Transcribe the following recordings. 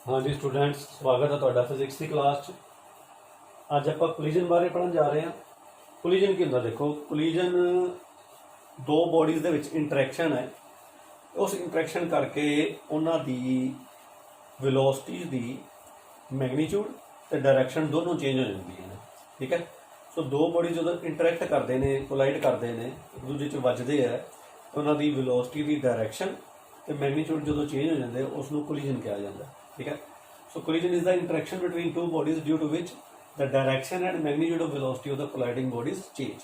हाँ जी स्टूडेंट्स, स्वागत है ਤੁਹਾਡਾ ਫਿਜ਼ਿਕਸ ਦੀ ਕਲਾਸ 'ਚ। ਅੱਜ ਆਪਾਂ ਕੋਲੀਜਨ ਬਾਰੇ ਪੜ੍ਹਨ ਜਾ ਰਹੇ ਹਾਂ। ਕੋਲੀਜਨ ਕੀ ਹੁੰਦਾ? ਦੇਖੋ, ਕੋਲੀਜਨ ਦੋ ਬੋਡੀਜ਼ ਦੇ ਵਿੱਚ ਇੰਟਰੈਕਸ਼ਨ ਹੈ। ਉਸ ਇੰਟਰੈਕਸ਼ਨ ਕਰਕੇ ਉਹਨਾਂ ਦੀ ਵੈਲੋਸਿਟੀ ਦੀ ਮੈਗਨੀਟਿਊਡ ਤੇ ਡਾਇਰੈਕਸ਼ਨ ਦੋਨੋਂ ਚੇਂਜ ਹੋ ਜਾਂਦੀਆਂ ਨੇ। ਠੀਕ ਹੈ। ਸੋ ਦੋ ਬੋਡੀ ਜਦੋਂ ਇੰਟਰੈਕਟ ਕਰਦੇ ਨੇ, ਕੋਲਾਈਡ ਕਰਦੇ ਨੇ, ਇੱਕ ਦੂਜੇ 'ਚ ਵੱਜਦੇ ਹੈ, ਉਹਨਾਂ ਦੀ ਵੈਲੋਸਿਟੀ ਦੀ ਡਾਇਰੈਕਸ਼ਨ ਤੇ ਮੈਗਨੀਟਿਊਡ ਜਦੋਂ ਚੇਂਜ ਹੋ ਜਾਂਦੇ ਉਸ ਨੂੰ ਕੋਲੀਜਨ ਕਿਹਾ ਜਾਂਦਾ। ठीक है। So collision is the interaction between two bodies due to which the direction and magnitude of velocity of the colliding bodies change.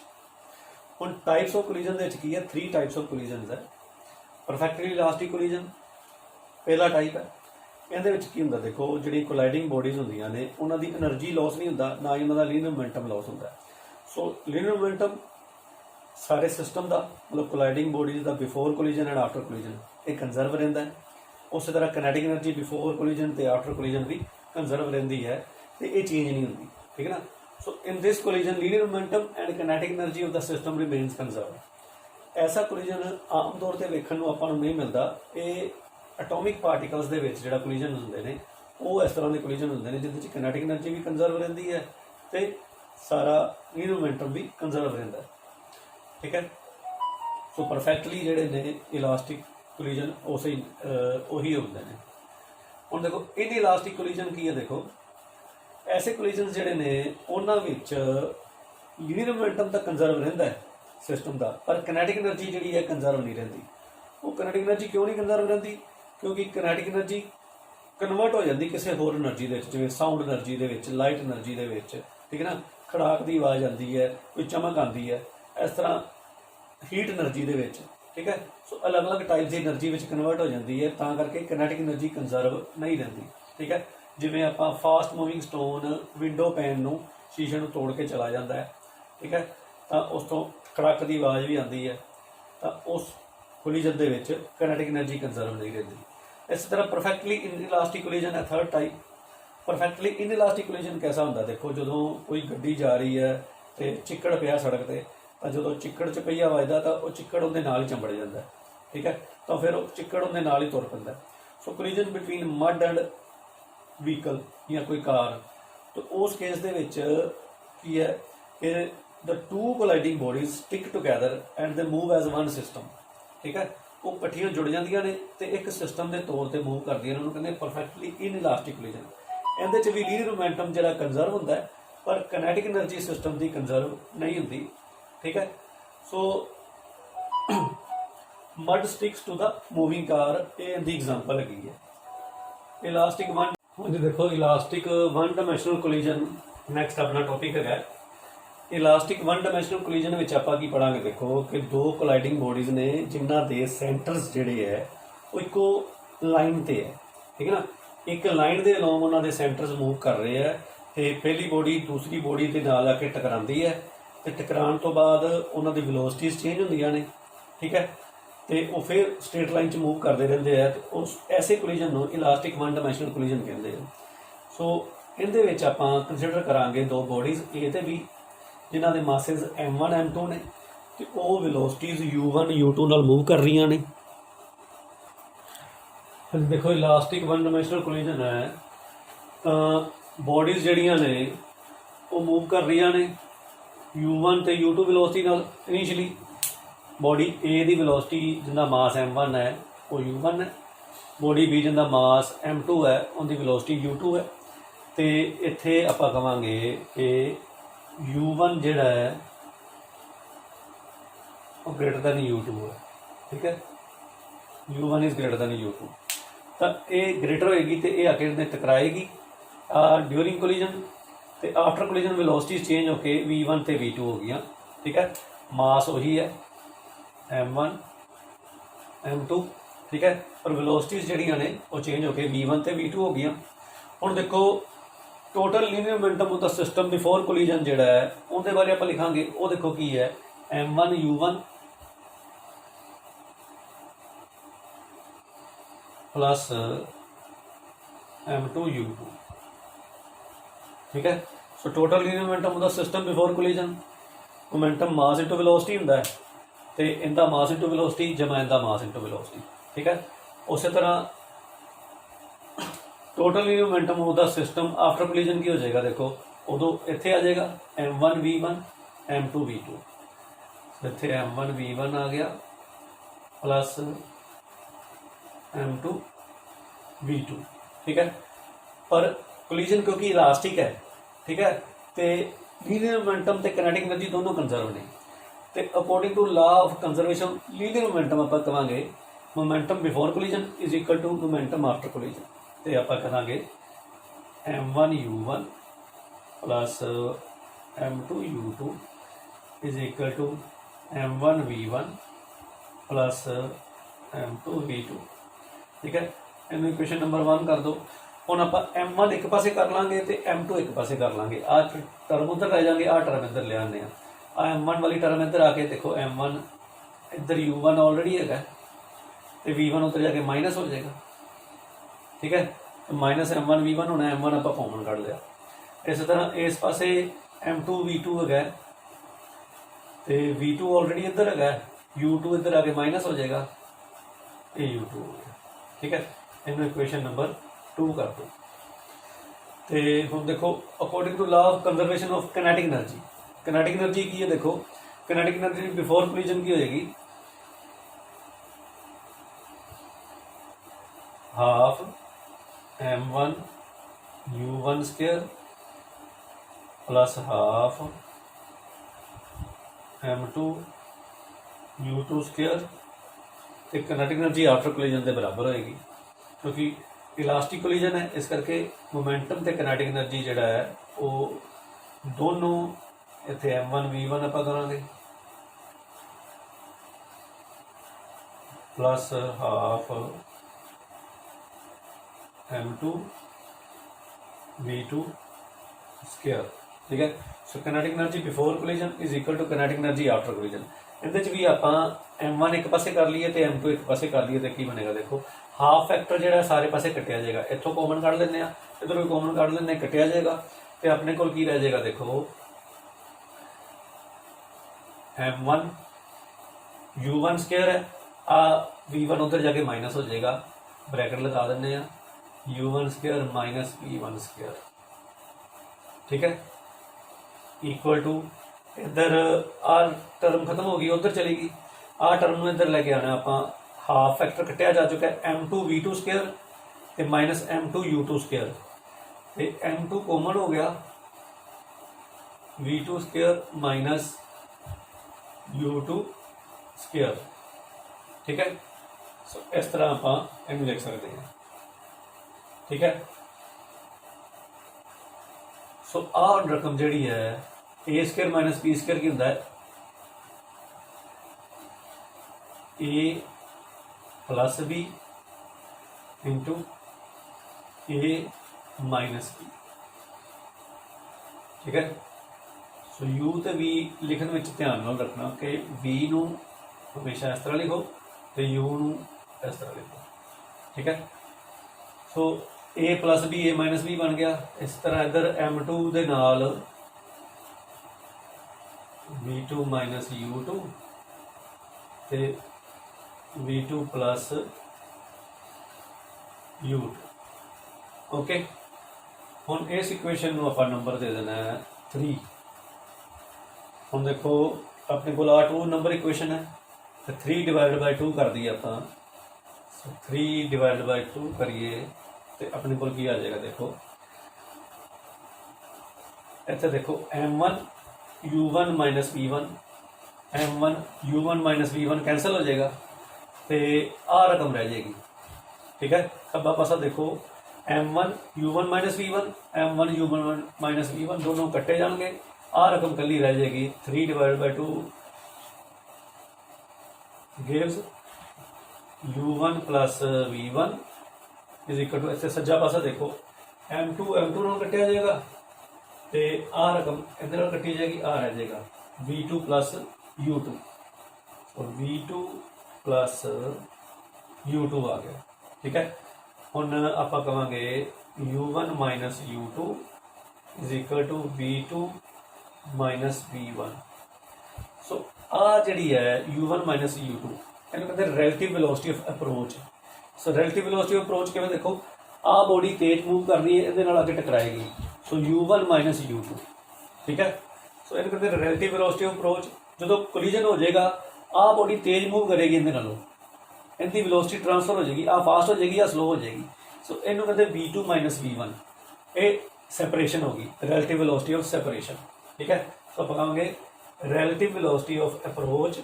ਹੁਣ types of collision ਦੇ ਵਿੱਚ ਕੀ ਹੈ? 3 types of collisions ਹੈ। perfectly elastic collision ਪਹਿਲਾ type ਹੈ। ਇਹਦੇ ਵਿੱਚ ਕੀ ਹੁੰਦਾ? ਦੇਖੋ, ਜਿਹੜੀ ਕੋਲਾਈਡਿੰਗ ਬੋਡੀਜ਼ ਹੁੰਦੀਆਂ ਨੇ ਉਹਨਾਂ ਦੀ એનર્ਜੀ ਲਾਸ ਨਹੀਂ ਹੁੰਦਾ, ਨਾ ਹੀ ਉਹਨਾਂ ਦਾ ਲੀਨੀਅਰ ਮੋਮੈਂਟਮ ਲਾਸ ਹੁੰਦਾ। ਸੋ ਲੀਨੀਅਰ ਮੋਮੈਂਟਮ ਸਾਰੇ ਸਿਸਟਮ ਦਾ, ਮਤਲਬ ਕੋਲਾਈਡਿੰਗ ਬੋਡੀਜ਼ ਦਾ before collision and after collision, ਇਹ ਕੰਜ਼ਰਵ ਰਹਿੰਦਾ ਹੈ। ਉਸੇ ਤਰ੍ਹਾਂ ਕਨੈਟਿਕ ਐਨਰਜੀ ਬਿਫੋਰ ਕੋਲੀਜਨ ਤੇ ਆਫਟਰ ਕੋਲੀਜਨ ਵੀ ਕੰਜ਼ਰਵ ਰਹਿੰਦੀ ਹੈ ਤੇ ਇਹ ਚੇਂਜ ਨਹੀਂ ਹੁੰਦੀ। ਠੀਕ ਹੈ ਨਾ। So in this collision linear momentum and kinetic energy of the system remains conserve. ਐਸਾ ਕੋਲੀਜਨ ਆਮ ਤੌਰ ਤੇ ਵੇਖਣ ਨੂੰ ਆਪਾਂ ਨੂੰ ਨਹੀਂ ਮਿਲਦਾ। ਇਹ ਐਟੋਮਿਕ ਪਾਰਟੀਕਲਸ ਦੇ ਵਿੱਚ ਜਿਹੜਾ ਕੋਲੀਜਨ ਹੁੰਦੇ ਨੇ ਉਹ ਇਸ ਤਰ੍ਹਾਂ ਦੇ ਕੋਲੀਜਨ ਹੁੰਦੇ ਨੇ ਜਿਹਦੇ ਵਿੱਚ ਕਨੈਟਿਕ ਐਨਰਜੀ ਵੀ ਕੰਜ਼ਰਵ ਰਹਿੰਦੀ ਹੈ ਤੇ ਸਾਰਾ ਲੀਨੀਅਰ ਮੋਮੈਂਟਮ ਵੀ ਕੰਜ਼ਰਵ ਰਹਿੰਦਾ। ਠੀਕ ਹੈ। ਸੋ ਪਰਫੈਕਟਲੀ ਜਿਹੜੇ ਨੇ ਇਲਾਸਟਿਕ ਕੋਲੀਜਨ ਉਹੀ ਹੁੰਦੇ ਨੇ। ਹੁਣ ਦੇਖੋ, ਇਨ ਇਲਾਸਟਿਕ ਕੋਲੀਜਨ ਕੀ ਹੈ? ਦੇਖੋ, ਐਸੇ ਕੋਲੀਜਨ ਜਿਹੜੇ ਨੇ ਉਹਨਾਂ ਵਿੱਚ ਲੀਨੀਅਰ ਮੋਮੈਂਟਮ ਤਾਂ ਕੰਜ਼ਰਵ ਰਹਿੰਦਾ ਹੈ ਸਿਸਟਮ ਦਾ, ਪਰ ਕਨੈਟਿਕ ਐਨਰਜੀ ਜਿਹੜੀ ਹੈ ਕੰਜ਼ਰਵ ਨਹੀਂ ਰਹਿੰਦੀ। ਉਹ ਕਨੈਟਿਕ ਐਨਰਜੀ ਕਿਉਂ ਨਹੀਂ ਕੰਜ਼ਰਵ ਰਹਿੰਦੀ? ਕਿਉਂਕਿ ਕਨੈਟਿਕ ਐਨਰਜੀ ਕਨਵਰਟ ਹੋ ਜਾਂਦੀ ਕਿਸੇ ਹੋਰ ਐਨਰਜੀ ਦੇ ਵਿੱਚ, ਜਿਵੇਂ ਸਾਊਂਡ ਐਨਰਜੀ ਦੇ ਵਿੱਚ, ਲਾਈਟ ਐਨਰਜੀ ਦੇ ਵਿੱਚ। ਠੀਕ ਹੈ ਨਾ। ਖੜਾਕ ਦੀ ਆਵਾਜ਼ ਆਉਂਦੀ ਹੈ, ਕੋਈ ਚਮਕ ਆਉਂਦੀ ਹੈ, ਇਸ ਤਰ੍ਹਾਂ ਹੀਟ ਐਨਰਜੀ ਦੇ ਵਿੱਚ। ਠੀਕ ਹੈ। ਸੋ ਅਲੱਗ-ਅਲੱਗ ਟਾਈਪਸ ਦੀ ਐਨਰਜੀ ਵਿੱਚ ਕਨਵਰਟ ਹੋ ਜਾਂਦੀ ਹੈ, ਤਾਂ ਕਰਕੇ ਕਨੈਟਿਕ ਐਨਰਜੀ ਕੰਜ਼ਰਵ ਨਹੀਂ ਰਹਿੰਦੀ। ਠੀਕ ਹੈ। ਜਿਵੇਂ ਆਪਾਂ fast moving stone window pane ਨੂੰ, ਸ਼ੀਸ਼ੇ ਨੂੰ ਤੋੜ ਕੇ ਚਲਾ ਜਾਂਦਾ ਹੈ। ਠੀਕ ਹੈ। ਤਾਂ ਉਸ ਤੋਂ ਖੜਕ ਦੀ ਆਵਾਜ਼ ਵੀ ਆਉਂਦੀ ਹੈ, ਤਾਂ ਉਸ ਕੋਲੀਜਨ ਦੇ ਵਿੱਚ ਕਨੈਟਿਕ ਐਨਰਜੀ ਕੰਜ਼ਰਵ ਨਹੀਂ ਰਹਿੰਦੀ। ਇਸੇ ਤਰ੍ਹਾਂ ਪਰਫੈਕਟਲੀ ਇਨਇਲਾਸਟਿਕ ਕੋਲੀਜਨ ਹੈ ਥਰਡ ਟਾਈਪ। ਪਰਫੈਕਟਲੀ ਇਨਇਲਾਸਟਿਕ ਕੋਲੀਜਨ ਕੈਸਾ ਹੁੰਦਾ? ਦੇਖੋ, ਜਦੋਂ ਕੋਈ ਗੱਡੀ ਜਾ ਰਹੀ ਹੈ ਤੇ ਚਿੱਕੜ ਪਿਆ ਸੜਕ ਤੇ, ਤਾਂ ਜਦੋਂ ਚਿੱਕੜ 'ਚ ਪਹੀਆ ਵੱਜਦਾ ਤਾਂ ਉਹ ਚਿੱਕੜ ਉਹਦੇ ਨਾਲ ਹੀ ਚੰਬੜ ਜਾਂਦਾ। ਠੀਕ ਹੈ। ਤਾਂ ਫਿਰ ਉਹ ਚਿੱਕੜ ਉਹਦੇ ਨਾਲ ਹੀ ਤੁਰ ਪੈਂਦਾ। So collision between mud and vehicle ਜਾਂ ਕੋਈ ਕਾਰ, ਤਾਂ ਉਸ ਕੇਸ ਦੇ ਵਿੱਚ ਕੀ ਹੈ ਕਿ the two colliding bodies stick together and they move as one system. ਠੀਕ ਹੈ। ਉਹ ਇਕੱਠੀਆਂ ਜੁੜ ਜਾਂਦੀਆਂ ਨੇ ਤੇ ਇੱਕ ਸਿਸਟਮ ਦੇ ਤੌਰ ਤੇ ਮੂਵ ਕਰਦੀਆਂ ਨੇ। ਉਹਨੂੰ ਕਹਿੰਦੇ ਪਰਫੈਕਟਲੀ ਇਨਇਲਾਸਟਿਕ ਕੋਲੀਜਨ। ਇਹਦੇ 'ਚ ਵੀ ਲੀਨੀਅਰ ਮੋਮੈਂਟਮ ਜਿਹੜਾ ਕੰਜ਼ਰਵ ਹੁੰਦਾ ਹੈ, ਪਰ ਕਨੈਟਿਕ ਐਨਰਜੀ ਸਿਸਟਮ ਦੀ ਕੰਜ਼ਰਵ ਨਹੀਂ ਹੁੰਦੀ। ਠੀਕ ਹੈ। So mud sticks to the moving car, ਇਹ ਇਹਦੀ ਐਗਜ਼ਾਮਪਲ ਹੈਗੀ ਹੈ। ਇਲਾਸਟਿਕ ਵਨ, ਹਾਂਜੀ ਦੇਖੋ, elastic one dimensional collision next ਆਪਣਾ ਟੌਪਿਕ ਹੈਗਾ। ਇਲਾਸਟਿਕ ਵਨ ਡਾਇਮੈਂਸ਼ਨਲ ਕੋਲੀਜਨ ਵਿੱਚ ਆਪਾਂ ਕੀ ਪੜਾਂਗੇ? ਦੇਖੋ ਕਿ ਦੋ ਕੋਲਾਈਡਿੰਗ ਬੋਡੀਜ਼ ਨੇ ਜਿਨ੍ਹਾਂ ਦੇ ਸੈਂਟਰਸ ਜਿਹੜੇ ਹੈ ਉਹ ਇੱਕੋ ਲਾਈਨ ਤੇ ਹੈ। ਠੀਕ ਹੈ ਨਾ। ਇੱਕ ਲਾਈਨ ਦੇ ਅਲੋਂਗ ਉਹਨਾਂ ਦੇ ਸੈਂਟਰਸ ਮੂਵ ਕਰ ਰਹੇ ਹੈ ਤੇ ਪਹਿਲੀ ਬੋਡੀ ਦੂਸਰੀ ਬੋਡੀ ਦੇ ਨਾਲ ਆ ਕੇ ਟਕਰਾਉਂਦੀ ਹੈ ਤੇ ਟਕਰਾਉਣ ਤੋਂ ਬਾਅਦ ਉਹਨਾਂ ਦੀ ਵੈਲੋਸਿਟੀਜ਼ ਚੇਂਜ ਹੁੰਦੀਆਂ ਨੇ। ਠੀਕ ਹੈ। ਤੇ ਉਹ ਫਿਰ ਸਟ੍ਰੇਟ ਲਾਈਨ 'ਚ ਮੂਵ ਕਰਦੇ ਰਹਿੰਦੇ ਆ ਤੇ ਉਸ ਐਸੇ ਕੋਲੀਜਨ ਨੂੰ ਇਲਾਸਟਿਕ ਵਨ ਡਾਇਮੈਂਸ਼ਨਲ ਕੋਲੀਜਨ ਕਹਿੰਦੇ ਆ। ਸੋ ਇਹਦੇ ਵਿੱਚ ਆਪਾਂ ਕੰਸੀਡਰ ਕਰਾਂਗੇ ਦੋ ਬੋਡੀਜ਼ A ਤੇ B, ਜਿਨ੍ਹਾਂ ਦੇ ਮਾਸਿਸ M1 M2 ਨੇ ਤੇ ਉਹ ਵੈਲੋਸਿਟੀਜ਼ U1 U2 ਨਾਲ ਮੂਵ ਕਰ ਰਹੀਆਂ ਨੇ। ਦੇਖੋ, ਇਲਾਸਟਿਕ ਵਨ ਡਾਇਮੈਂਸ਼ਨਲ ਕੋਲੀਜਨ ਹੈ ਤਾਂ ਬੋਡੀਜ਼ ਜਿਹੜੀਆਂ ਨੇ ਉਹ ਮੂਵ ਕਰ ਰਹੀਆਂ ਨੇ U1 ਤੇ U2 ਵੈਲੋਸਿਟੀ ਨਾਲ। Initially body A the velocity ਜਿਹਦਾ ਮਾਸ M1 ਹੈ ਉਹ U1 ਹੈ, ਬੋਡੀ B ਜਿਹਦਾ ਮਾਸ M2 ਹੈ ਉਹਦੀ ਵੈਲੋਸਿਟੀ U2 ਹੈ। ਤੇ ਇੱਥੇ ਆਪਾਂ ਕਹਾਂਗੇ ਕਿ U1 ਜਿਹੜਾ ਹੈ ਉਹ ਗ੍ਰੇਟਰ ਦੈਨ U2 ਹੈ। ਠੀਕ ਹੈ। U1 is greater then U2, ਤਾਂ ਇਹ ਗ੍ਰੇਟਰ ਹੋਏਗੀ ਤੇ ਇਹ ਆ ਕੇ ਇਹਨੇ ਟਕਰਾਏਗੀ ਡਿਊਰਿੰਗ ਕੋਲੀਜਨ, ਤੇ ਆਫਟਰ ਕੋਲੀਜਨ ਵੈਲੋਸਿਟੀਜ਼ ਚੇਂਜ ਹੋ ਕੇ V1 ਤੇ V2 ਹੋ ਗਈਆਂ। ਠੀਕ ਹੈ। ਮਾਸ ਉਹੀ ਹੈ M1 M2। ਠੀਕ ਹੈ। ਪਰ ਵੈਲੋਸਿਟੀਜ਼ ਜਿਹੜੀਆਂ ਨੇ ਉਹ ਚੇਂਜ ਹੋ ਕੇ V1 ਤੇ V2 ਹੋ ਗਈਆਂ। ਹੁਣ ਦੇਖੋ, total linear momentum of the system before collision ਜਿਹੜਾ ਹੈ ਉਹਦੇ ਬਾਰੇ ਆਪਾਂ ਲਿਖਾਂਗੇ। ਉਹ ਦੇਖੋ ਕੀ ਹੈ, M1 U1 plus M2 U2। ठीक है। So total linear momentum of the system before collision, momentum mass into velocity होंदा है ते इनका मास इंटू वेलोसिटी जमा इनका मास इंटू वेलोसिटी। ठीक है। उस तरह total linear momentum of the system after collision की हो जाएगा, देखो उदो इत्थे आ जाएगा m1v1 m2v2, इत्थे m1v1 आ गया प्लस m2v2, ठीक है। पर कोलिजन क्योंकि इलास्टिक है, ठीक है, तो लीनियर मोमेंटम ते किनेटिक एनर्जी दोनों कंजर्व ने, तो according to law of conservation linear momentum आप कहांगे momentum before collision is equal to momentum after collision, तो आप कहांगे m1u1 plus m2u2 is equal to m1v1 plus m2v2, ठीक है। इन इक्वेशन नंबर 1 कर दो। ਹੁਣ ਆਪਾਂ m1 एक पासे कर लांगे तो m2 एक पासे कर लांगे, आ टर्म उधर लै जाएंगे, आ टर्म इधर ले आने आ m1 वाली टर्म इधर आके देखो m1 इधर u1 ऑलरेडी है तो v1 उधर जाके माइनस हो जाएगा, ठीक है। माइनस m1 v1 होना, m1 आप कॉमन कढ़ लिया। इस तरह इस पासे m2 v2 है तो v2 ऑलरेडी इधर है, u2 इधर आके माइनस हो जाएगा, ये u2 हो गया, ठीक है। इन इक्वेशन नंबर 2 कर दो। तो हम देखो according to law of conservation of kinetic energy, kinetic energy की है, देखो किनेटिक एनर्जी बिफोर कोलिजन की हो जाएगी half m1 u1 square plus half m2 u2 square, तो किनेटिक एनर्जी आफ्टर कोलिजन के बराबर होएगी, क्योंकि इलास्टिक कोलिजन है, इस करके मोमेंटम ते किनेटिक एनर्जी जिहड़ा है वो दोनों इत्थे m1 v1 आप करांगे plus half m2 v2 square, ठीक है। So kinetic energy before collision is equal to kinetic energy after collision. इहदे च भी आपां m1 एक पासे कर लीए तो m2 एक पासे कर लीए तो की बनेगा, देखो हाफ फैक्टर जो सारे पासे कटिया जाएगा, इतों कॉमन कढ़ लें, इधर भी कॉमन कढ़ लें, कटिया जाएगा तो अपने को की रह जाएगा, देखो m1 u1 स्क्वायर है, आ v1 उधर जाके माइनस हो जाएगा, ब्रैकेट लगा दें u1 square minus v1 square, ठीक है, इक्वल टू इधर आ टर्म खत्म होगी उधर चलेगी, आ टर्म इधर लेके आना आप, हाफ फैक्टर कटिया जा चुका है m2 v2 स्क्वायर तो माइनस m2 u2 स्क्वायर, तो m2 कॉमन हो गया v2 square minus u2 square, ठीक है। सो इस तरह आप इन लिख सकते हैं, ठीक है। सो आ रकम जी है ए स्क्वायर माइनस बी स्क्वायर की होंदा है ए प्लस बी इंटू ए माइनस बी, ठीक है। सो यू तो बी लिखने में ध्यान नाल रखना कि बी नू हमेशा इस तरह लिखो तो यू नू इस तरह लिखो, ठीक है। सो ए प्लस बी ए माइनस बी बन गया, इस तरह इधर m2 दे नाल v2 माइनस u2 ते v2 प्लस u2, ओके। हुण इस इक्वेशन में आप नंबर दे देना है 3। हुण देखो अपने को 2 नंबर इक्वेशन है तो 3 डिवाइड बाय 2 कर दी आप, 3 डिवाइड बाय 2 करिए तो अपने को की आ जाएगा, देखो इतने देखो m1 u1 minus v1, m1 u1 minus v1 cancel हो जाएगा तो आ रकम रह जाएगी, ठीक है। खब्बा पासा देखो m1 u1 minus v1, m1 u1 minus v1 दोनों कट्टे जाएंगे, आ रकम कली रह जाएगी 3 divide by 2 gives u1 plus v1 is equal to, ऐसे सज्जा पासा देखो m2 नाल कटिया जाएगा तो आ रकम इधर कटी जाएगी, आ रह जाएगा v2 प्लस u2 और v2 प्लस u2 आ गया, ठीक है। हुण आप कहांगे u1 minus u2 is equal to v2 minus v1। So आ जी है u1 माइनस u2 इन्हें कहते हैं relative velocity of approach. So relative velocity of approach किवें देखो आ बॉडी तेज मूव कर रही है, ये आगे टकराएगी, सो u1 माइनस u2, ठीक है। सो इन कहते रिलेटिव वेलोसिटी ऑफ अप्रोच। जो कोलिजन हो जाएगा, आ बॉडी तेज मूव करेगी, इनकी वेलोसिटी ट्रांसफर हो जाएगी, आ फास्ट हो जाएगी या स्लो हो जाएगी। सो इनू कहते v2 माइनस v1, ये सैपरेशन होगी, रिलेटिव वेलोसिटी ऑफ सैपरेशन, ठीक है। तो आप कहेंगे relative velocity of approach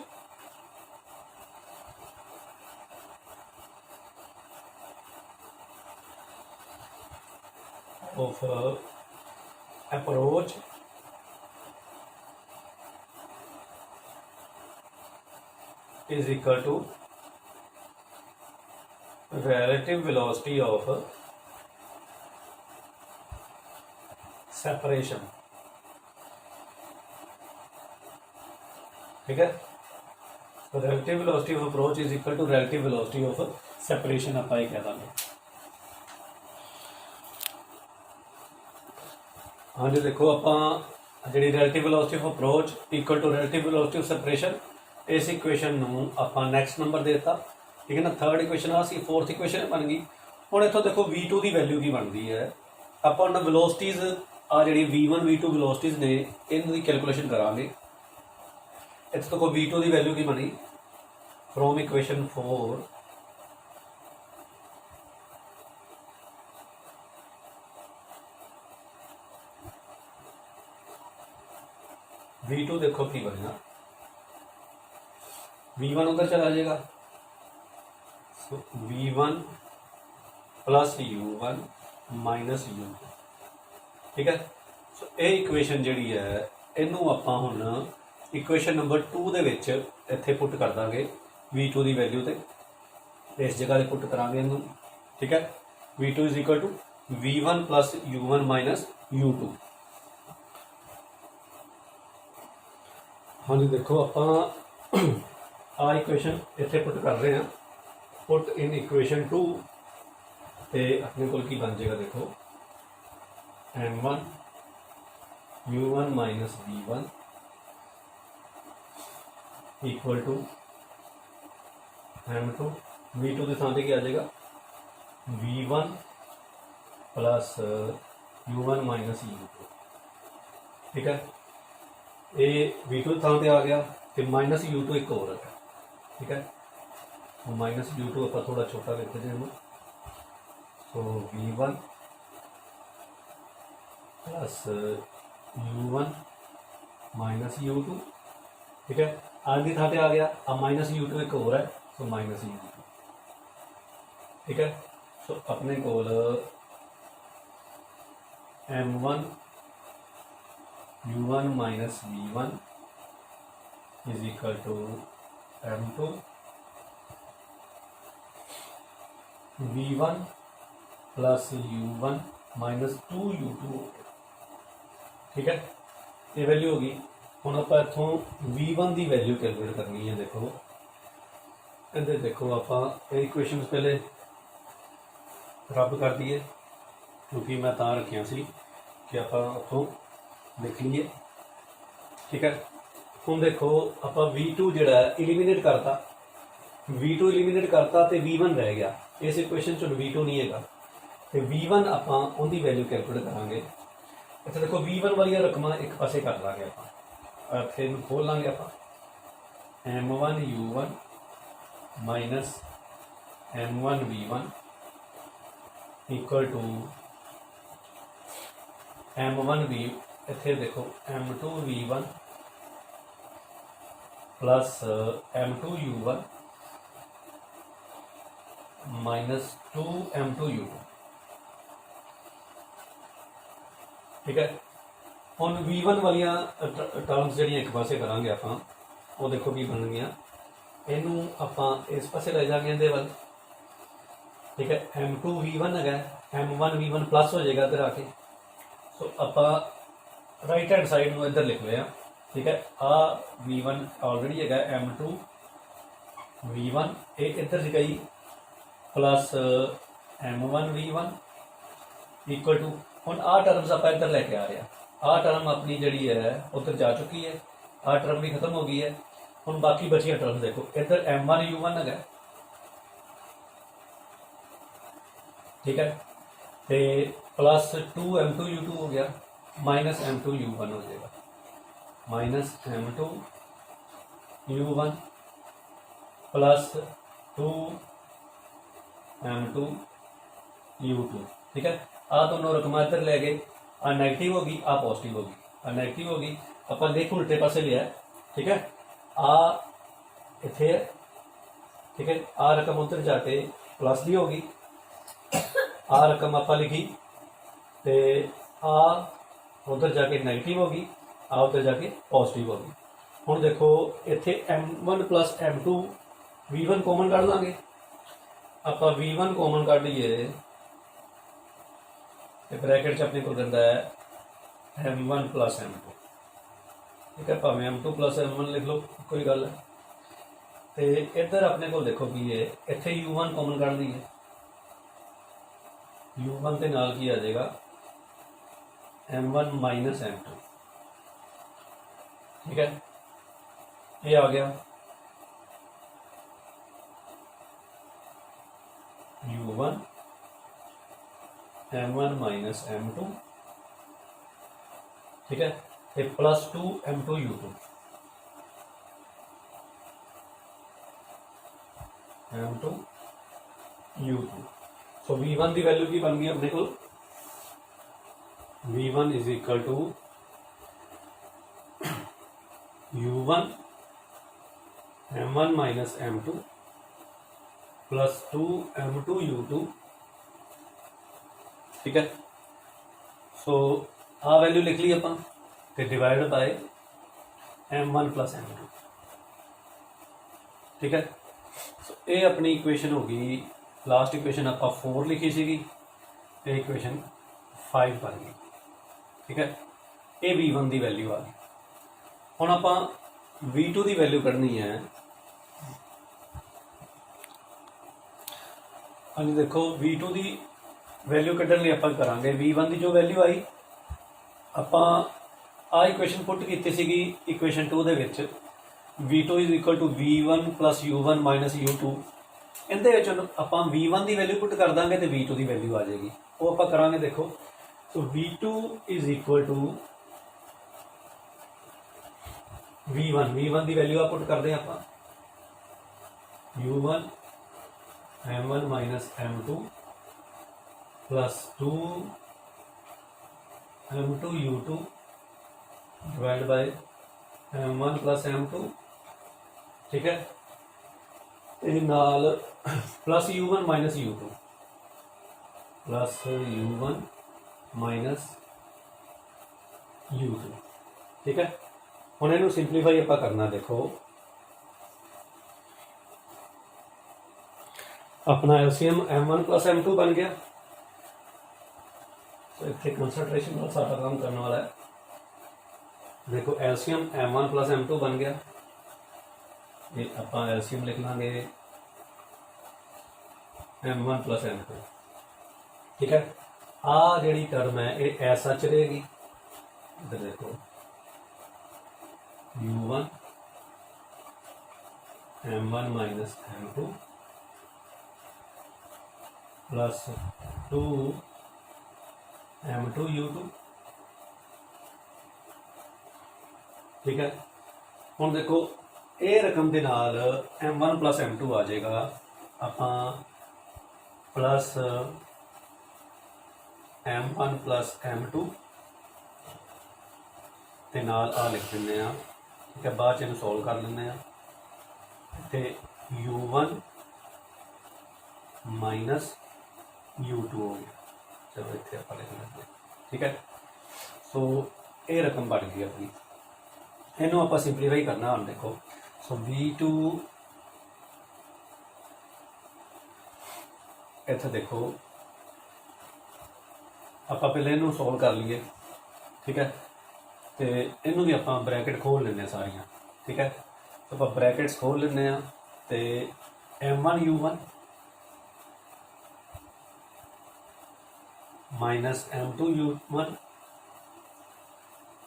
is equal to relative velocity of separation, ठीक है। तो relative velocity of approach is equal to relative velocity of separation ਆਪਾਂ ਇਹ ਕਹਿ ਦਾਂਗੇ। हाँ जी, देखो आप जी relative velocity of approach equal to relative velocity of separation, इस इक्वेशन में आप नैक्सट नंबर देता, ठीक है ना। थर्ड इक्वेशन आ सी, फोर्थ इक्वेशन बन गई। हुण इत्थों देखो v2 की वैल्यू की बनती है, आप वेलोसिटीज़ आ जी v1 v2 वेलोसिटीज़ ने इनकी कैलकुलेशन करांगे। इत्थों देखो v2 की वैल्यू की बनी फ्रॉम इक्वेशन 4, v2 देखो की बनेगा, v1 उधर चला जाएगा, सो v1 plus u1 minus u2, ठीक है। सो ये इक्वेशन जी है, इनू आप हुण इक्वेशन नंबर 2 दे विच इत्थे पुट कर देंगे v2 की वैल्यू तो इस जगह पर पुट करांगे इनू, ठीक है। v2 is equal to v1 plus u1 minus u2। हाँ जी, देखो आप आ इक्वेशन इत्थे पुट कर रहे हैं, पुट इन इक्वेशन 2, तो अपने को बन जाएगा, देखो m1 u1 minus v1 equal to m2 v2 के स्थान पर क्या आ जाएगा v1 plus u1 minus u2, ठीक है। ये v2 थां पर आ गया, तो माइनस u2 एक और है, ठीक है। माइनस u2 आप थोड़ा छोटा लिखते हैं, तो v1 plus u1 minus u2, ठीक है। आर की थां पर आ गया, अब माइनस u2 एक और है, तो माइनस u2, ठीक है। सो अपने को m1 u1 minus v1 is equal to m2 v1 plus u1 minus 2u2, ठीक है। ये वैल्यू होगी। हुण आप इत्थों v1 की वैल्यू कैलकुलेट करनी है। देखो इधर देखो, आप इक्वेशन पहले रब कर दिए, क्योंकि मैं तां रखिया सी कि आप उतों लिख लीए, ठीक है। हुण देखो आप v2 जिहड़ा इलीमीनेट करता, v2 इलीमीनेट करता तो v1 रह गया, इस इक्वेशन च v2 नहीं है, तो v1 आप उनकी वैल्यू कैलकुलेट करांगे। इत्थे देखो v1 वाली रकम एक पासे कर लांगे, आप फिर खोल लांगे, आप m1 u1 minus m1 v1 equal to m1 v, इत्थे देखो m2 v1 plus m2 u1 minus 2 m2 u2, ठीक है। हुण v1 वालिया टर्म्स जिहड़ियां एक पासे करांगे आप, वो देखो की बन गई, इनू आप इस पासे ले जाएंगे इहदे वल, ठीक है। m2 v1 है, m1 v1 प्लस हो जाएगा इधर आके, सो आप राइट हैंड साइड में इधर लिख लिया, ठीक है। आ v1 ऑलरेडी है, m2 v1 एक इधर से गई plus m1 v1 equal to, हुण आ टर्म्स आप इधर लेके आ रहे हैं, आ टर्म अपनी जी है उधर जा चुकी है, आ टर्म भी खत्म हो गई है। हुण बाकी बचिया टर्म्स देखो, इधर m1 u1 है, ठीक है। तो प्लस 2m2u2 हो गया, माइनस m2u1 हो जाएगा, माइनस m2u1 प्लस 2m2u2। ठीक है, आ दोनों रकम इधर ले गए, आ नैगेटिव होगी, आ पॉजिटिव होगी, आ नैगेटिव होगी, अपन लिख उल्टे पासे लिया है। ठीक है, आ इथे है, ठीक है, आ रकम उधर जाके प्लस दी होगी, आ रकम आप लिखी तो आ उधर जाके नैगेटिव होगी, आ उधर जाके पॉजिटिव होगी। हुण देखो इत्थे m1 plus m2 v1 common कढ़ लांगे, आप v1 कॉमन कढ़ लीए तो ब्रैकेट च अपने को दिंदा है m1 प्लस m2। ठीक है, भावें m2 प्लस m1 लिख लो, कोई गल है। तो इधर अपने को देखो कि ये इत्थे u1 कॉमन कढ़ लीए, u1 के नाल की आ जाएगा m1 माइनस m2। ठीक है, ये आ गया u1 m1 माइनस m2। ठीक है, ये प्लस 2m2u2, m2u2। सो v1 की वैल्यू की बन गई अपने को, v1 is equal to u1 m1 minus m2 plus 2m2u2। ठीक है, सो आ वैल्यू लिख ली अपन, फिर divide by m1 plus m2। ठीक है, सो ये अपनी इक्वेशन होगी, लास्ट इक्वेशन आप 4 लिखी सी, इक्वेशन 5 बन गई। ठीक है, ये v1 की वैल्यू आ गई। हुण आप v2 की वैल्यू कढ़नी है। हाँ जी, देखो v2 की वैल्यू कढ़न लिए आप करांगे v1 की जो वैल्यू आई, आप इक्वेशन पुट की सी इक्वेशन 2 दे विच v2 is equal to v1 plus u1 minus u2। इहदे विच आपां v1 की वैल्यू पुट कर देंगे तो v2 की वैल्यू आ जाएगी, वो आप करांगे। देखो सो v2 is equal to v1 की वैल्यू आप पुट करते हैं आप u1 m1 minus m2 plus 2m2u2 divide by m1 plus m2। ठीक है, ये नाल plus u1 minus u2 plus u1 minus u2। ठीक है, हुण इहनूं सिंपलीफाई आपां करना। देखो अपना एलसीएम m1 प्लस m2 बन गया, तो इतने कंसनट्रेशन वाला सारा काम करने वाला है। देखो एलसीएम m1 प्लस m2 बन गया, ये आप एलसीएम लिख लांगे m1 प्लस m2। ठीक है, आ जी टर्म है ये ऐसा चलेगी, इधर देखो u1 m1 minus m2 plus 2m2u2। ठीक है, हुण देखो ये रकम के नाल m1 प्लस m2 आ जाएगा, आप प्लस m1 प्लस m2 ते नाल आ लिख दें। ठीक है, बाद च सॉल्व कर लें तो u1 माइनस u2 हो गया। चलो इतने आप लिख लेंगे। ठीक है, सो ये रकम बन गई अपनी, इनू आप सिंपलीफाई करना। हम देखो सो v2 इतना देखो आप पहले इनू सॉल्व कर लीए। ठीक है, तो इनू भी आप ब्रैकेट खोल लें सारिया। ठीक है, तो आप ब्रैकेट्स खोल लें तो m1u1 माइनस m2u1।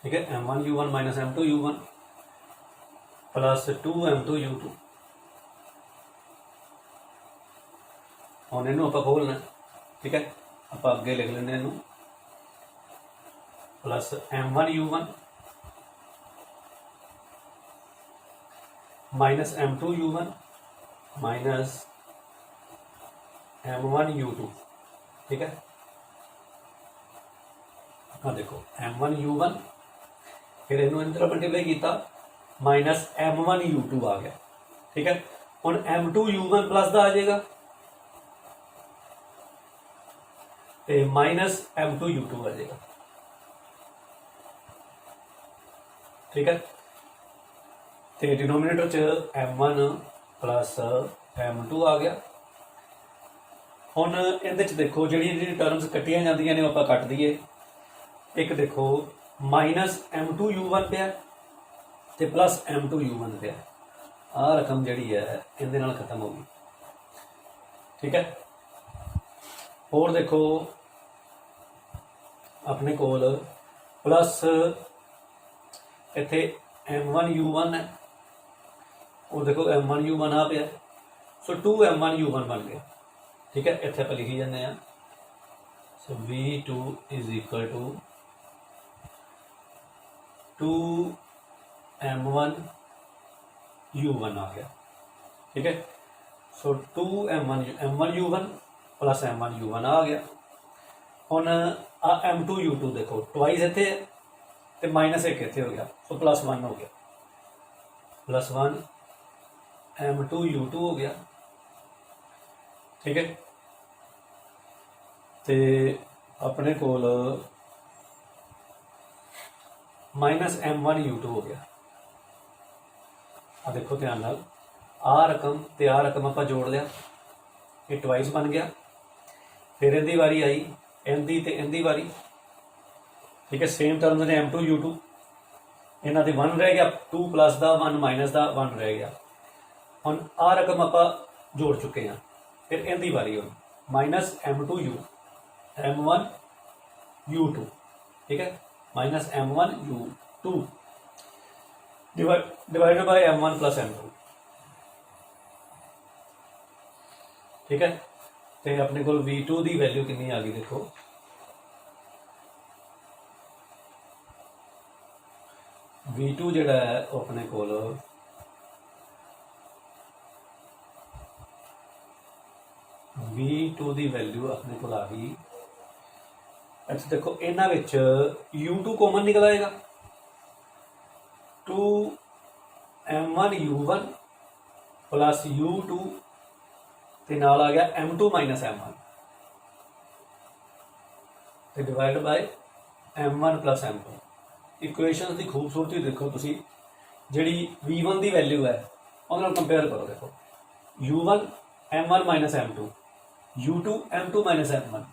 ठीक है, m1u1 minus m2u1 plus 2m2u2। हम इनू आप खोलना। ठीक है, आप अगे लिख लेंगे इनू plus m1u1 minus m2u1 minus m1u2। ठीक है, हाँ देखो m1u1 फिर इनू इंटर मल्टीप्लाई किया माइनस m1u2 आ गया। ठीक है, हुण m2u1 प्लस का आ जाएगा तो माइनस m2u2 आ जाएगा। ठीक है, तो डिनोमिनेटर च m1 प्लस m2 आ गया। हुण इहदे च देखो जिहड़ी टर्म्स कट्टियां जांदियां ने आपां कट दईए। एक देखो माइनस m2u1 पिया ते प्लस m2u1 पिया, आ रकम जिहड़ी है इहदे नाल खत्म हो गई। ठीक है, होर देखो अपने कोल प्लस इत्थे m1u1 है, और देखो m1u1 आ पिया, सो 2m1u1 बन गया। ठीक है, इत्थे आपां लिखी जाने हैं, so v2 is equal to 2m1u1 आ गया। ठीक है, सो 2m1u1 प्लस m1u1 आ गया। हुण आ m2u2 देखो ट्वाइस इत्थे है तो माइनस एक इत्थे हो गया, सो प्लस 1 हो गया, प्लस 1 m2u2 हो गया। ठीक है, तो अपने कोल माइनस m1u2 हो गया। आ देखो ध्यान नाल आ रकम ते आ रकम आपां जोड़ लिया, ये ट्वाइस बन गया। फिर इहदी वारी आई, इहदी ते इहदी वारी। ठीक है, सेम टर्म्स ने m2u2, इन्हां दे 1 रह गया, 2 प्लस का 1 माइनस का 1 रह गया। हुण आ रकम आपां जोड़ चुके हैं, फिर इहदी वारी हुई माइनस m1u2। ठीक है, minus m1u2 divided by m1 plus m2। ठीक है, तो अपने को v2 की वैल्यू कितनी आ गई देखो, v2 जिहड़ा है अपने को v2 की वैल्यू अपने को आ गई। अच्छा देखो इन्हां विच u2 कॉमन निकल आएगा, 2m1u1 प्लस u2 ते नाल आ गया m2 माइनस m1 ते divide by m1 plus m2। Equation की खूबसूरती देखो तुसी, जिहड़ी v1 की वैल्यू है उहदे नाल कंपेयर करो। देखो u1 m1 minus m2, u2 m2 minus m1,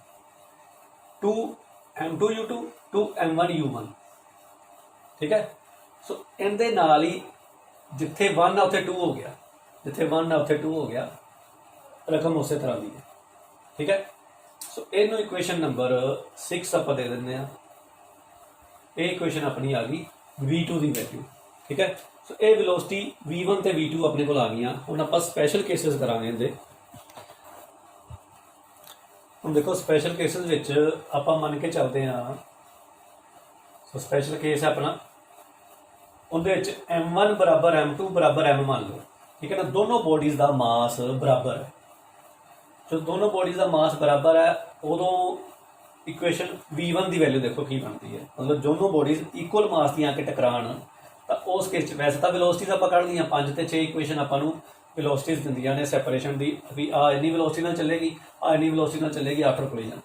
2 m2u2 2 m1u1। ठीक है, सो इहदे नाल ही जिथे 1 है उत्थे 2 हो गया, जिथे 1 है उत्थे 2 हो गया, रकम उस तरह की है। ठीक है, सो इनू इक्वेशन नंबर 6 आप दे दें। ये इक्वेशन अपनी आ गई v2 की वैल्यू। ठीक है, सो ये वेलोसिटी v1 ते v2 अपने को आ गई। हुण आपां स्पैशल केसेस करांगे इहदे। हम देखो स्पैशल केसेस विच आपां मन के चलते हैं, सो स्पैशल केस है अपना, उहदे विच m1 बराबर m2 बराबर m मान लो। ठीक है ना, दोनों बॉडीज़ का मास बराबर है। जो दोनों बॉडीज़ का मास बराबर है उदों इक्वेशन v1 की वैल्यू देखो की बनती है, मतलब दोनों बॉडीज़ इक्वल मास दी आके टकराण, तो उस केस वैसे तो वेलोसिटीज़ आप कढ़ दी 5 ते 6 इक्वेशन आपां नूं वेलोसिटीज़ दिंदियां ने सैपरेशन की, भी आ इन्नी वेलोसिटी नाल चलेगी, आ इन्नी वेलोसिटी नाल चलेगी आफ्टर कोलिजन।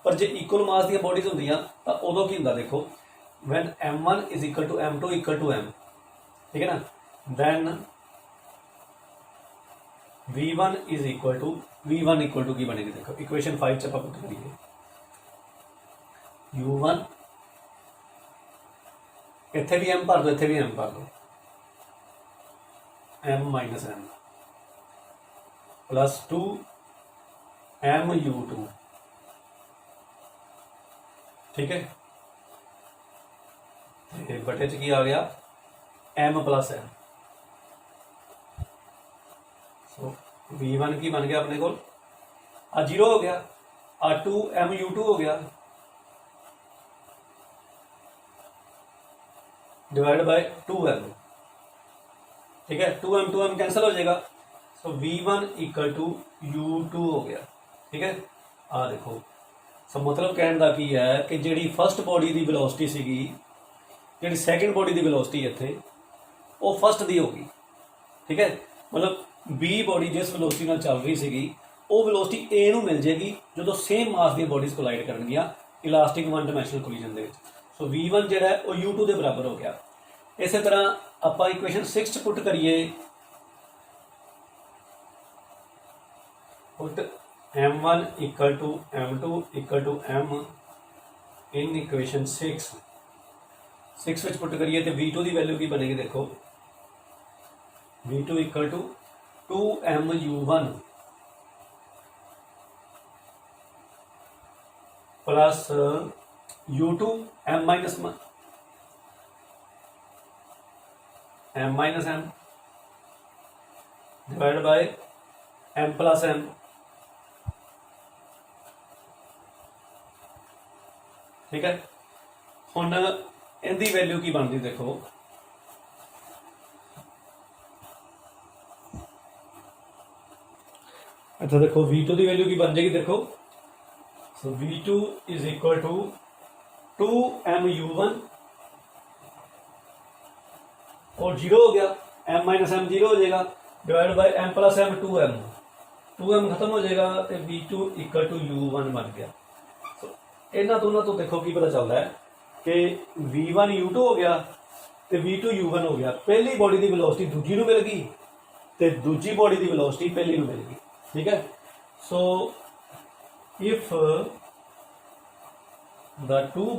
पर जो इक्वल मास दी बॉडीज़ होंदियां तो उदों की हुंदा देखो, when m1 is equal to m2 equal to m। ठीक है ना, then v1 is equal to की बनेगी। देखो इक्वेशन 5 च आपां पुट करिए, u1 इत्थे भी m भर दो, इत्थे भी m भर दो, m minus m plus 2 mu2। ठीक है, बटे च की आ गया m प्लस m। सो v1 की बन गया अपने को आ 0 हो गया, 2mu2 हो गया डिवाइड बाय 2m, ठीक है। 2m कैंसिल हो जाएगा, सो v1 इक्वल टू u2 हो गया, ठीक है। आ देखो, सो मतलब कहने का की है कि जी फस्ट बॉडी की वेलोसिटी सीगी, जी सैकेंड बॉडी की वेलोसिटी इत्थे वो फस्ट दी होगी, ठीक है। मतलब बी बॉडी जिस वेलोसिटी नाल चल रही सीगी वो वेलोसिटी ए नूं मिल जाएगी जो सेम मास दी बॉडीज कोलाइड करनगियां इलास्टिक वन डायमेंशनल कोलिजन दे विच। सो v1 जिहड़ा है वो u2 के बराबर हो गया। इस तरह आप इक्वेशन 6 च पुट करिए, put m1 equal to m2 equal to m in equation 6 विच पुट करिए तो v2 की वैल्यू की बनेगी, देखो v2 equal to 2mu1 plus u2 m minus m divide by m plus m, ठीक है। हुण इनकी वैल्यू की बनती देखो, अच्छा देखो v2 की वैल्यू की बन जाएगी, देखो सो v2 is equal to 2mu1 और 0 हो गया, m माइनस m 0 हो जाएगा divide by m plus m 2m खत्म हो जाएगा तो v2 इक्वल टू u1 बन गया। सो इन्होंने दोनों तो देखो की पता चलता है कि v1 u2 हो गया तो v2 u1 हो गया। पहली बॉडी की वेलोसिटी दूजी नूं मिल गई तो दूजी बॉडी की वेलोसिटी पहली नूं मिल गई, ठीक है। So if the two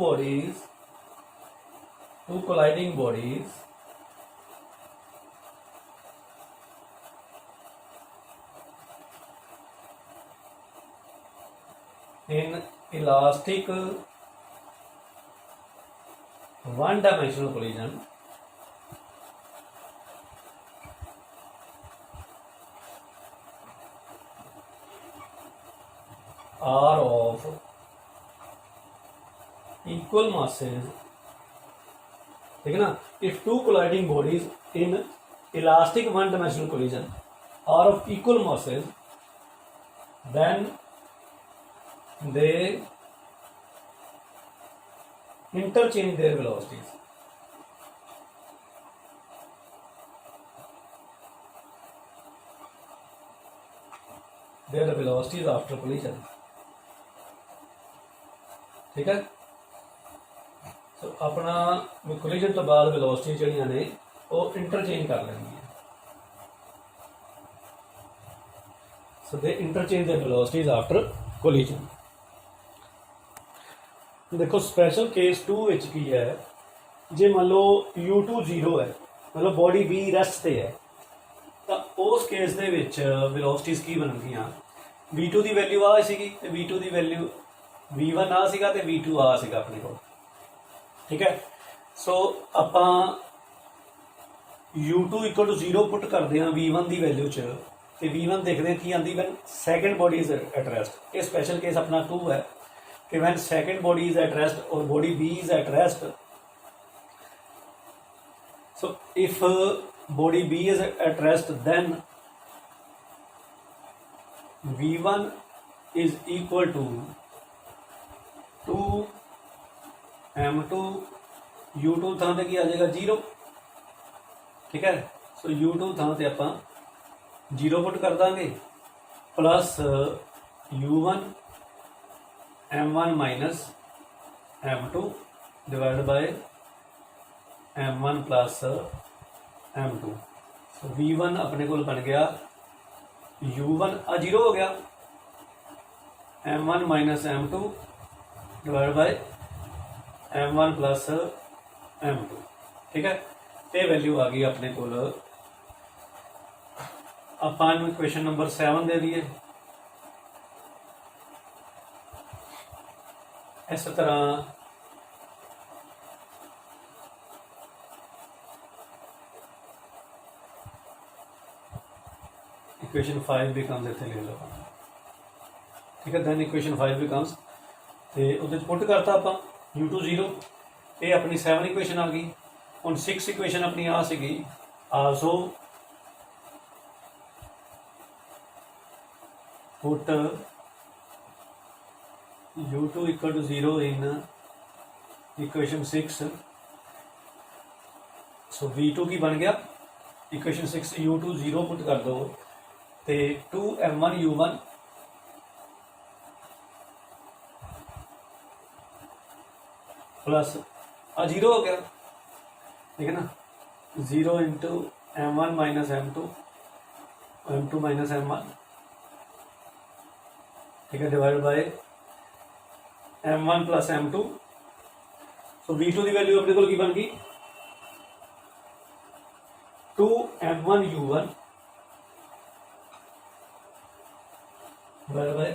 colliding bodies in elastic one dimensional collision are of equal masses, ठीक है ना। if two colliding bodies in elastic one dimensional collision are of equal masses then they interchange their velocities, their velocities after collision, ठीक है। तो अपना collision तो बाद velocity जड़ियां ने वो इंटरचेंज कर लेंगी, so they interchange the velocities after collision. देखो स्पेशल केस 2 विच की है, जे मान लो u2 0 है, मतलब बॉडी बी रेस्ट से है, तो उस केस दे विच वेलोसिटीज की बननगियां, v2 की वैल्यू आ सीगी ते v2 की वैल्यू v1 आ सीगा ते v2 आ सीगा अपने को, ठीक है। सो आपां u2 इक्वल टू 0 पुट करते हैं v1 की वैल्यू च, तो v1 देखते हैं कि आती when second body is at rest. ये स्पेशल केस अपना 2 है कि when second body is at rest और body B is at rest. So if body B is at rest then v1 is equal to 2m2 u2 थां ते की आ जाएगा 0, ठीक है। सो u2 थां ते आपां 0 पुट कर देंगे plus u1 m1 minus m2 divide by m1 plus m2। So v1 अपने को बन गया u1 0 हो गया m1 minus m2 divide by m1 plus m2, ठीक है। ये वैल्यू आ गई अपने को, अपन इक्वेशन नंबर 7 दे दिए। इस तरह इक्वेशन 5 भी कम देते ले लो, ठीक है। दैन इक्वेशन 5 बिकम्स तो उस पुट करता आप u2 0, ये अपनी 7 इक्वेशन आ गई। हुण 6 इक्वेशन अपनी आ सी also put u2 equal to 0 in equation 6। So v2 की बन गया इक्वेशन 6 u2 0 पुट कर दो तो 2m1 u1 प्लस आ 0 हो गया, ठीक है ना। 0 into m1 minus m2 minus m1, ठीक है, divide by m1 plus m2। So v2 की वैल्यू अपने को बन गई 2m1 u1 divide bye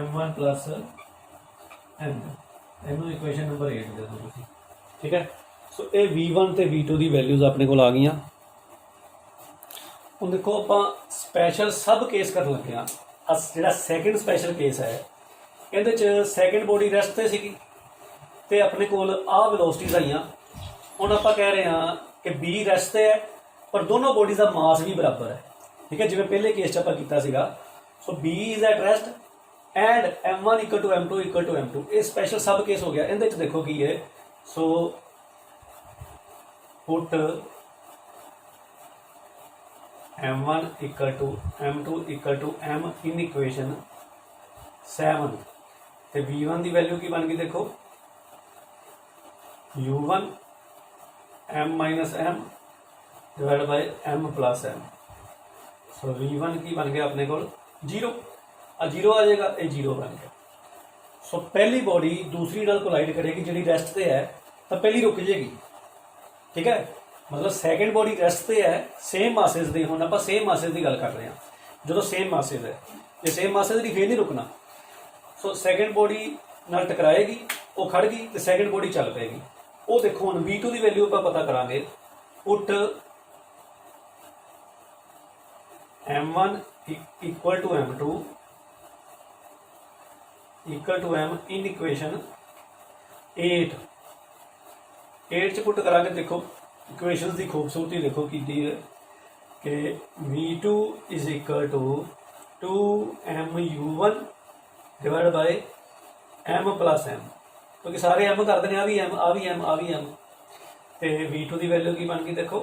m1 plus m2। ਇਹਨੂੰ ਇਕੁਏਸ਼ਨ ਨੰਬਰ 8 ਦੇ ਦਿਓ ਤੁਸੀਂ, ਠੀਕ ਹੈ। ਸੋ ਇਹ v1 ਤੇ v2 ਦੀ ਵੈਲਿਊਜ਼ ਆਪਣੇ ਕੋਲ ਆ ਗਈਆਂ। ਹੁਣ ਦੇਖੋ ਆਪਾਂ ਸਪੈਸ਼ਲ ਸਬ ਕੇਸ ਕਰਨ ਲੱਗੇ ਹਾਂ। ਜਿਹੜਾ ਸੈਕਿੰਡ ਸਪੈਸ਼ਲ ਕੇਸ ਹੈ ਇਹਦੇ ਚ ਸੈਕਿੰਡ ਬੋਡੀ ਰੈਸਟ ਤੇ ਸੀਗੀ ਤੇ ਆਪਣੇ ਕੋਲ ਆਹ ਵੈਲੋਸਿਟੀਜ਼ ਆਈਆਂ। ਹੁਣ ਆਪਾਂ ਕਹਿ ਰਹੇ ਹਾਂ ਕਿ b ਰੈਸਟ ਤੇ ਹੈ ਪਰ ਦੋਨੋਂ ਬੋਡੀਜ਼ ਦਾ ਮਾਸ ਵੀ ਬਰਾਬਰ ਹੈ, ਠੀਕ ਹੈ, ਜਿਵੇਂ ਪਹਿਲੇ ਕੇਸ 'ਚ ਆਪਾਂ ਕੀਤਾ ਸੀਗਾ। So b is at rest and m1 equal to m2 ये स्पेशल सब केस हो गया। इहदे च देखो की है, so put m1 equal to m2 equal to m in equation 7 तो v1 की वैल्यू की बन गई देखो u1 m minus m divide by m plus m। So v1 की बन गया अपने को 0, 0 आ जाएगा, ये 0 बन गया। सो पहली बॉडी दूसरी नाल कोलाइड करेगी जी रैसट से है तो पहली रुक जाएगी, ठीक है। मतलब सैकेंड बॉडी रैसट से है, सेम मासिस दी। हुण आपां सेम मासिस की गल कर रहे हैं। जो सेम मासिस है, जे सेम मासिस की फिर नहीं रुकना। सो सैकेंड बॉडी नाल टकराएगी, वो खड़ गई तो सैकेंड बॉडी चल पेगी। वो देखो हुण v2 की वैल्यू आपां पता करांगे। Put m1 equal to m2 equal to m in equation 8 च पुट करा के देखो इक्वेशंस की खूबसूरती देखो की है कि v2 is equal to 2m u1 divide by m plus m, क्योंकि सारे m कर देने, आ भी m आ भी m आ भी m। तो v2 की वैल्यू की बन गई देखो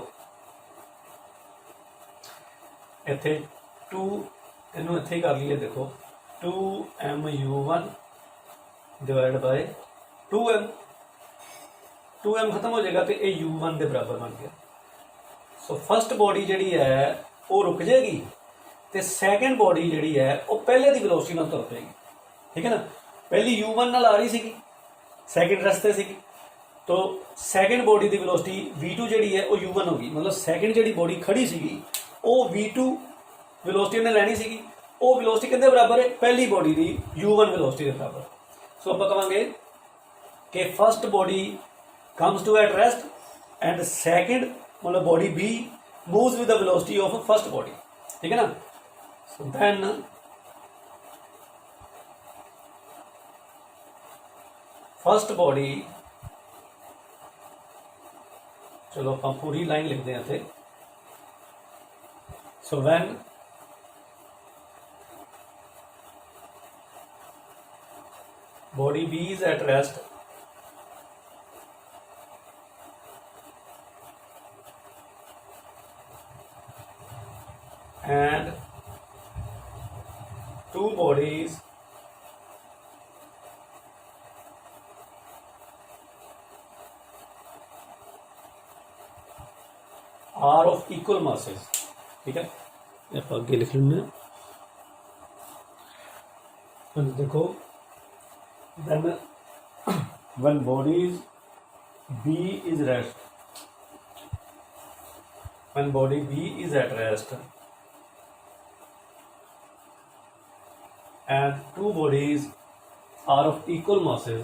इत्थे 2 इनू इत्थे कर लीए देखो 2m u1 divide bye 2m खत्म हो जाएगा तो ये u1 के बराबर बन गया। सो फर्स्ट बॉडी जी है वो रुक जाएगी तो सैकेंड बॉडी जी है वो पहले की वेलोसिटी नाल तुर पेगी, ठीक है ना। पहली u1 नाल आ रही सी, सैकेंड रस्ते सी, तो सैकेंड बॉडी की वेलोसिटी v2 जी है वो u1 होगी। मतलब सैकेंड जी बॉडी खड़ी सी वो v2 वेलोसिटी उन्हें लैनी सी, वो वेलोसिटी कितने बराबर है पहली बॉडी की u1 वेलोसिटी के बराबर। सो आप कहेंगे कि first body comes to at rest and second मतलब body b moves with the velocity of first body, ठीक है ना। सो देन फर्स्ट बॉडी, चलो आप पूरी लाइन लिखते हैं इत्थे। So when body B is at rest and two bodies are of equal masses, ठीक है। आप आगे लिख लेंगे। देखो then when bodies B is rest, when body B is at rest and two bodies are of equal masses,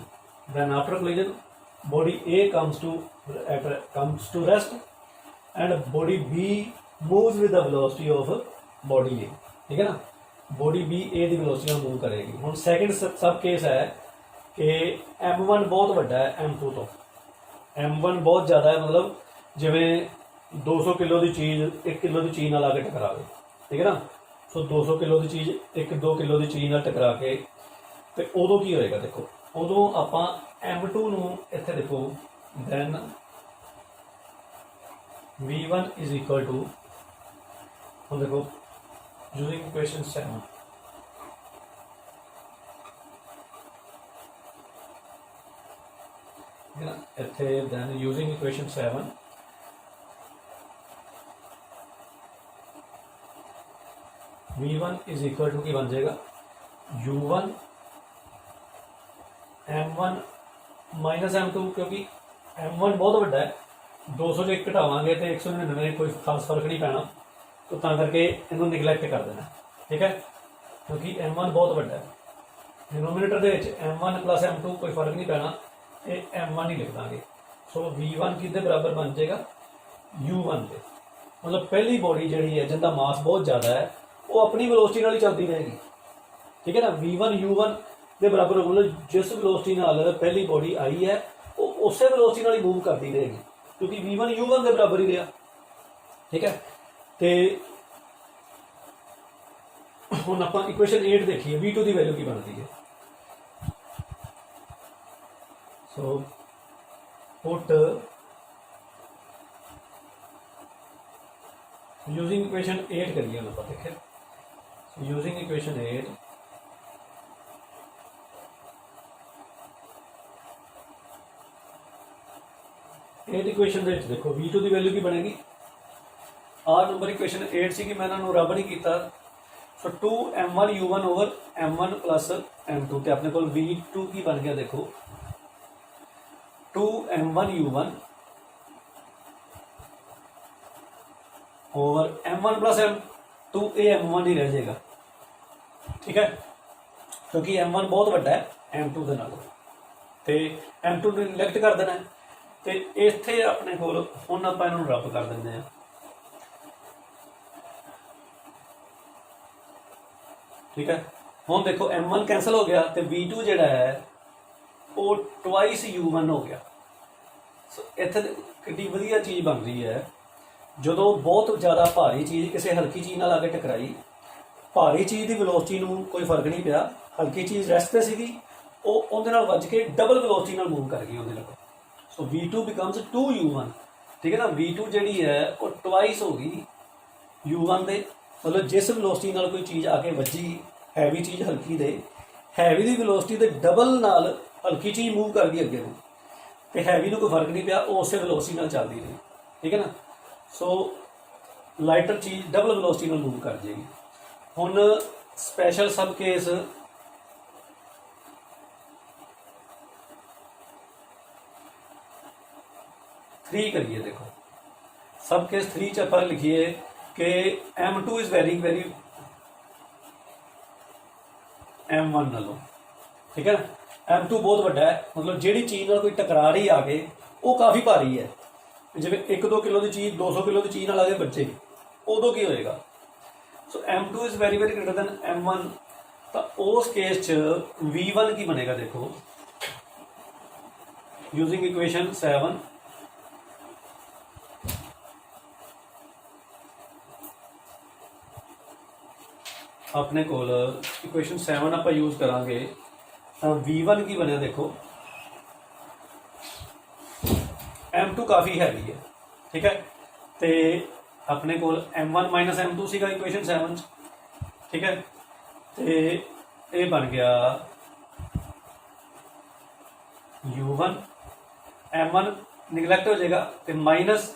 then after collision body A comes to rest and body B moves with the velocity of body A, ठीक है ना। Body B ए की velocity move करेगी। हुण second सब case है कि M1 बहुत वड्डा है M2 तो, M1 बहुत ज़्यादा है, मतलब जिवें 200 किलो की चीज़ 1 किलो की चीज़ नाल आके टकरावे, ठीक है ना। सो 200 किलो की चीज़ 1-2 किलो की चीज़ नाल टकरा के तो उदों की होएगा, देखो उदों आपां M2 नूं इत्थे देखो then V1 is equal to, हुण देखो यूजिंग इक्वेशन 7 है ना, इत्थे then using equation 7 V1 is equal to की बन जाएगा U1 M1 माइनस M2, क्योंकि M1 बहुत वड्डा है, 200 जो घटावांगे तो 199 कोई खास फर्क नहीं पैना, तो तां करके इन्हों निगलैक्ट कर देना, ठीक है, क्योंकि M1 बहुत वड्डा है। डिनोमीनेटर दे विच M1 प्लस M2 कोई फर्क नहीं पैना, ये M1 ही लिख देंगे। सो V1 किसके बराबर बन जाएगा U1 के, मतलब पहली बॉडी जिहड़ी है जिंदा मास बहुत ज़्यादा है वो अपनी वेलोसिटी नाल ही चलती रहेगी, ठीक है ना। V1 U1 के बराबर, मतलब जिस वेलोसिटी नाल पहली बॉडी आई है वो उस वेलोसिटी नाल ही मूव करती रहेगी, क्योंकि V1 U1 के बराबर ही रहा, ठीक है। तो हुण आपां इक्वेशन 8 देखिए, V2 की वैल्यू की बनती है। सो पुट यूजिंग इक्वेशन 8 करिए हम आप देखें, यूजिंग इक्वेशन 8 इक्वेशन देखो V2 की वैल्यू की बनेगी, आर नंबर इक्वेशन 8 सी कि मैं इन्होंने रब नहीं किया। सो 2M1 U1 over M1 plus M2, तो अपने को V2 की बन गया देखो 2M1 U1 over M1 plus M2, ये M1 ही रह जाएगा, ठीक है, क्योंकि M1 बहुत वड्डा है M2 के नालों, तो M2 ने निगलैक्ट कर देना है। तो इत्थे अपने कोल हुण आपां इहनूं रब कर दिंदे हैं, ठीक है। हुण देखो M1 कैंसल हो गया तो V2 जिहड़ा है वो ट्वाइस U1 हो गया। सो इत्थे कितनी वधिया चीज़ बन रही है, जदों बहुत ज़्यादा भारी चीज़ किसी हल्की चीज़ नाल आके टकराई, भारी चीज़ की वेलोसिटी नूं कोई फर्क नहीं पिया, हल्की चीज़ रैस्ट ते सीगी, वो उहदे नाल वज के डबल वेलोसिटी नाल मूव कर गई उहदे नाल। सो V2 बिकम्स 2U1, ठीक है ना। V2 जिहड़ी है वो ट्वाइस होगी U1 दे, मतलब जिस वेलोसिटी नाल कोई चीज़ आके वजी, हैवी चीज़ हल्की दे, हैवी की वेलोसिटी दे डबल नाल हल्की चीज़ मूव कर गई अगे नूं, तो हैवी नूं कोई फर्क नहीं पिया, वो उस वेलोसिटी नाल चलदी रही, ठीक है ना। सो लाइटर चीज़ डबल वेलोसिटी नाल मूव कर जाएगी। हुण स्पैशल सब केस थ्री करिए, देखो सब केस 3 च आपां लिखिए कि M2 is very very M1 नालों, ठीक है ना। M2 बहुत वड्डा है, मतलब जिहड़ी चीज़ नाल कोई टकरा रही आगे वो काफ़ी भारी है, जिवें 1-2 किलो की चीज़ 200 किलो की चीज़ नाल आगे बच्चे उदों की होएगा। सो M2 is very very greater than M1, तो उस केस च V1 की बनेगा, देखो यूजिंग इक्वेशन 7 अपने कोल इक्वेशन 7 आप यूज करांगे, V1 की बने देखो M2 काफ़ी हैवी है, ठीक है, तो अपने कोल M1 माइनस M2 सीगा इक्वेशन 7, ठीक है, तो ये बन गया U1, M1 निगलैक्ट हो जाएगा तो माइनस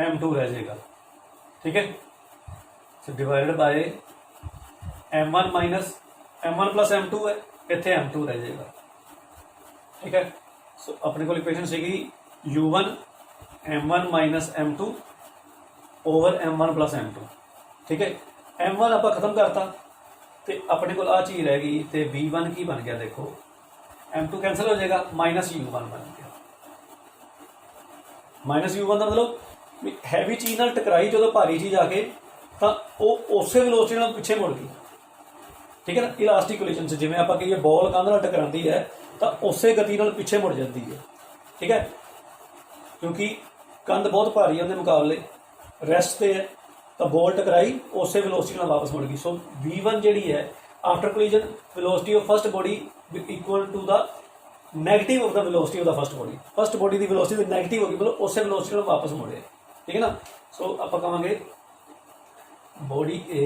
M2 रह जाएगा, ठीक है। So divided by M1 minus M1 plus M2 है, इत्थे M2 रह जाएगा, ठीक है। सो अपने को इक्वेशन सीगी U1 M1 minus M2 over M1 plus M2, ठीक है। M1 आप खत्म करता तो अपने को आ चीज़ रह गई, तो V1 की बन गया, देखो M2 कैंसल हो जाएगा, माइनस U1 बन गया। माइनस U1 का मतलब हैवी चीज़ नाल टकराई जो भारी चीज़ आके ਤਾਂ ਉਹ ਉਸੇ ਵੈਲੋਸਿਟੀ ਨਾਲ ਪਿੱਛੇ ਮੁੜ ਗਈ। ਠੀਕ ਹੈ ਨਾ। ਇਲਾਸਟਿਕ ਕੋਲੀਜਨ 'ਚ ਜਿਵੇਂ ਆਪਾਂ ਕਹੀਏ ਬॉल ਕੰਧ ਨਾਲ ਟਕਰਾਉਂਦੀ ਹੈ ਤਾਂ ਉਸੇ ਗਤੀ ਨਾਲ ਪਿੱਛੇ ਮੁੜ ਜਾਂਦੀ ਹੈ। ਠੀਕ ਹੈ, ਕਿਉਂਕਿ ਕੰਧ ਬਹੁਤ ਭਾਰੀ ਹੈ ਉਹਦੇ ਮੁਕਾਬਲੇ, ਰੈਸਟ ਤੇ ਹੈ, ਤਾਂ ਬॉल ਟਕਰਾਈ ਉਸੇ ਵੈਲੋਸਿਟੀ ਨਾਲ ਵਾਪਸ ਮੁੜ ਗਈ। ਸੋ v1 ਜਿਹੜੀ ਹੈ after collision velocity of first body equal to the negative of the velocity of the first body. First body ਦੀ ਵੈਲੋਸਿਟੀ ਨੈਗੇਟਿਵ ਹੋ ਗਈ, ਮਤਲਬ ਉਸੇ ਵੈਲੋਸਿਟੀ ਨਾਲ ਵਾਪਸ ਮੁੜੇ। ਠੀਕ ਹੈ ਨਾ। ਸੋ ਆਪਾਂ ਕਹਾਂਗੇ body A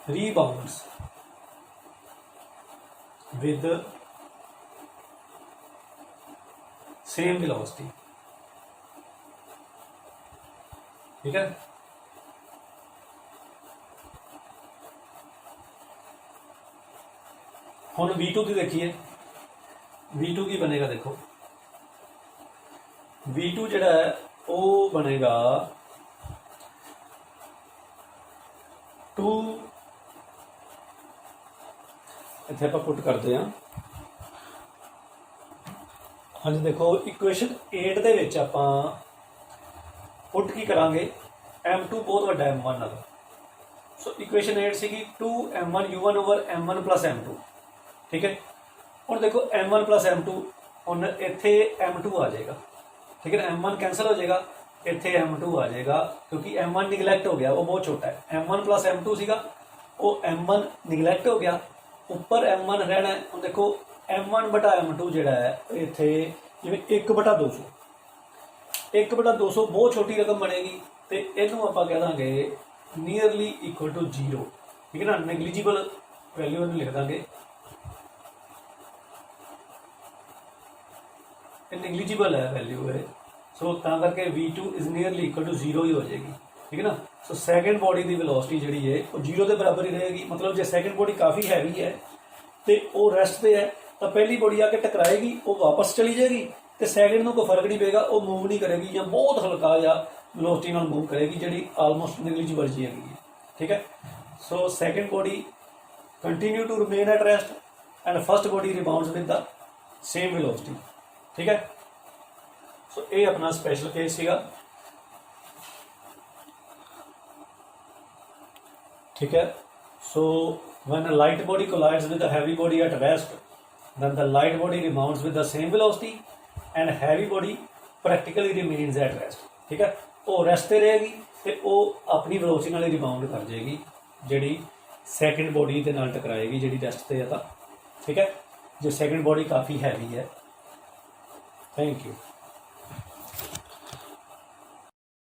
rebounds with same velocity। ठीक है। हुण V2 की देखिए, V2 की बनेगा, देखो V2 जिहड़ा है वो बनेगा 2, इत्थे आपां पुट करते हैं। हाँ जी, देखो इक्वेशन 8 दे विच आपां पुट की करांगे m2 बहुत वड्डा m1 नाल। So equation 8 सीगी 2m1 u1 over m1 plus m2। ठीक है। हुण देखो m1 प्लस m2, हुण इत्थे m2 आ जाएगा। ठीक है ना। m1 कैंसल हो जाएगा, इत्थे m2 आ जाएगा, क्योंकि m1 निगलैक्ट हो गया, वो बहुत छोटा है। m1 प्लस m2 सीगा, वो m1 निगलैक्ट हो गया, ऊपर m1 रहना है। हुण देखो m1 बटा m2 जिहड़ा है इत्थे जिवें 1/200, 1/200 बहुत छोटी रकम बनेगी, तो इनू आपां कह दांगे नीयरली इक्वल टू 0। ठीक है ना। नेगलीजिबल वैल्यू इनू लिख दांगे, नेगलीजिबल है वैल्यू है। सो तां करके V2 is nearly equal to 0 ही हो जाएगी। ठीक है ना। सो सैकेंड बॉडी की वेलोसिटी जी है वो 0 के बराबर ही रहेगी। मतलब जो सैकेंड बॉडी काफ़ी हैवी है तो वो रेस्ट पे है, तो पहली बॉडी आके टकराएगी, वो वापस चली जाएगी, तो सैकेंड में कोई फर्क नहीं पेगा, वो मूव नहीं करेगी, या बहुत हल्का या वेलोसिटी नाल मूव करेगी जी आलमोस्ट नेगलीजिबल जी है। ठीक है। So second body continue to remain at rest and first body rebounds with the same velocity. ठीक है। सो ये अपना स्पेशल केस सीगा। ठीक है। So when a light body collides with a heavy body at rest, then the light body rebounds with the same velocity and heavy body practically remains at rest। ठीक है। वो रेस्ट ते रहेगी तो वो अपनी वेलोसिटी नाल रिबाउंड कर जाएगी, जिहड़ी सैकेंड बॉडी दे नाल टकराएगी जिहड़ी रेस्ट ते है। ठीक है। जो सैकेंड बॉडी काफ़ी हैवी है। Thank you.